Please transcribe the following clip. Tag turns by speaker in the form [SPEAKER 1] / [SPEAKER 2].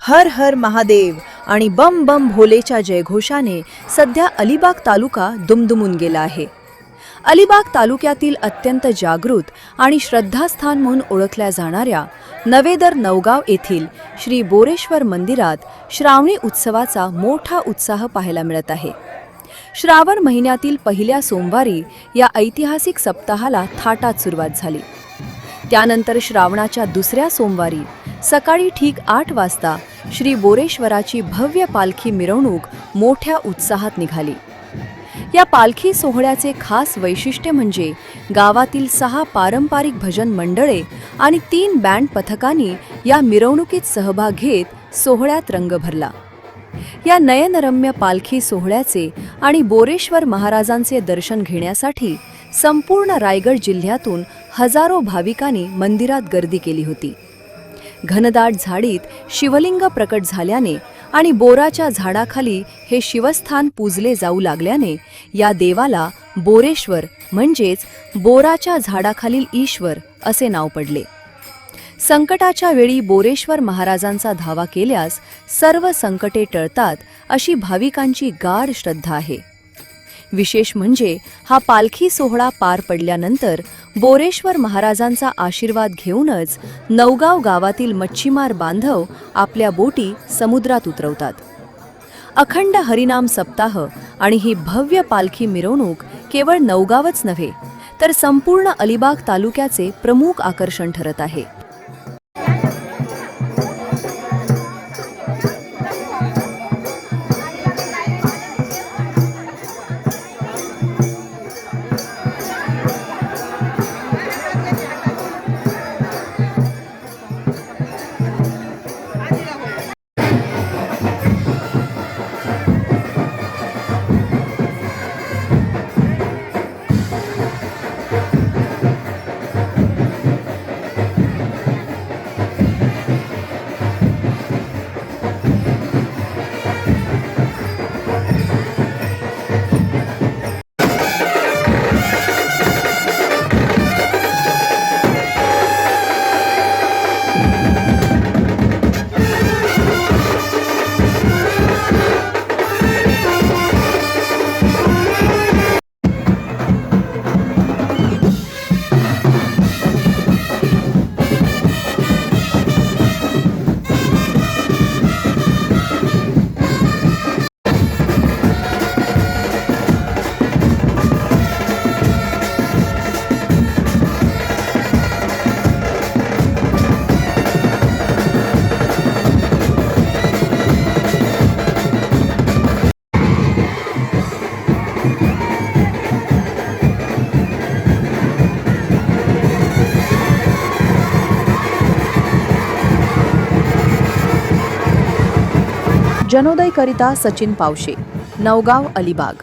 [SPEAKER 1] हर हर महादेव आणि बम बम भोलेच्या जयघोषाने सध्या अलिबाग तालुका दुमदुमून गेला आहे. अलिबाग तालुक्यातील अत्यंत जागृत आणि श्रद्धास्थान म्हणून ओळखल्या जाणाऱ्या नवेदर नवगाव येथील श्री बोरेश्वर मंदिरात श्रावणी उत्सवाचा मोठा उत्साह पाहायला मिळत आहे. श्रावण महिन्यातील पहिल्या सोमवारी या ऐतिहासिक सप्ताहाला थाटात सुरुवात झाली. त्यानंतर श्रावणाच्या दुसऱ्या सोमवारी सकाळी ठीक 8 वाजता श्री बोरेश्वराची भव्य पालखी मिरवणूक मोठ्या उत्साहात निघाली. या पालखी सोहळ्याचे खास वैशिष्ट्य म्हणजे गावातील 6 पारंपरिक भजन मंडळे आणि 3 बँड पथकांनी या मिरवणुकीत सहभाग घेत सोहळ्यात रंग भरला. या नयनरम्य पालखी सोहळ्याचे आणि बोरेश्वर महाराजांचे दर्शन घेण्यासाठी संपूर्ण रायगड जिल्ह्यातून हजारो भाविकांनी मंदिरात गर्दी केली होती. घनदाट झाडीत शिवलिंग प्रकट झाल्याने आणि बोराच्या झाडाखाली हे शिवस्थान पूजले जाऊ लागल्याने या देवाला बोरेश्वर म्हणजेच बोराच्या झाडाखालील ईश्वर असे नाव पडले. संकटाच्या वेळी बोरेश्वर महाराजांचा धावा केल्यास सर्व संकटे टळतात अशी भाविकांची गाढ श्रद्धा आहे. विशेष म्हणजे हा पालखी सोहळा पार पडल्यानंतर बोरेश्वर महाराजांचा आशीर्वाद घेऊनच नवगाव गावातील मच्छीमार बांधव आपल्या बोटी समुद्रात उतरवतात. अखंड हरिनाम सप्ताह आणि ही भव्य पालखी मिरवणूक केवळ नवगावच नव्हे तर संपूर्ण अलिबाग तालुक्याचे प्रमुख आकर्षण ठरत आहे. जनोदयकरिता सचिन पावशे, नवगाव, अलिबाग.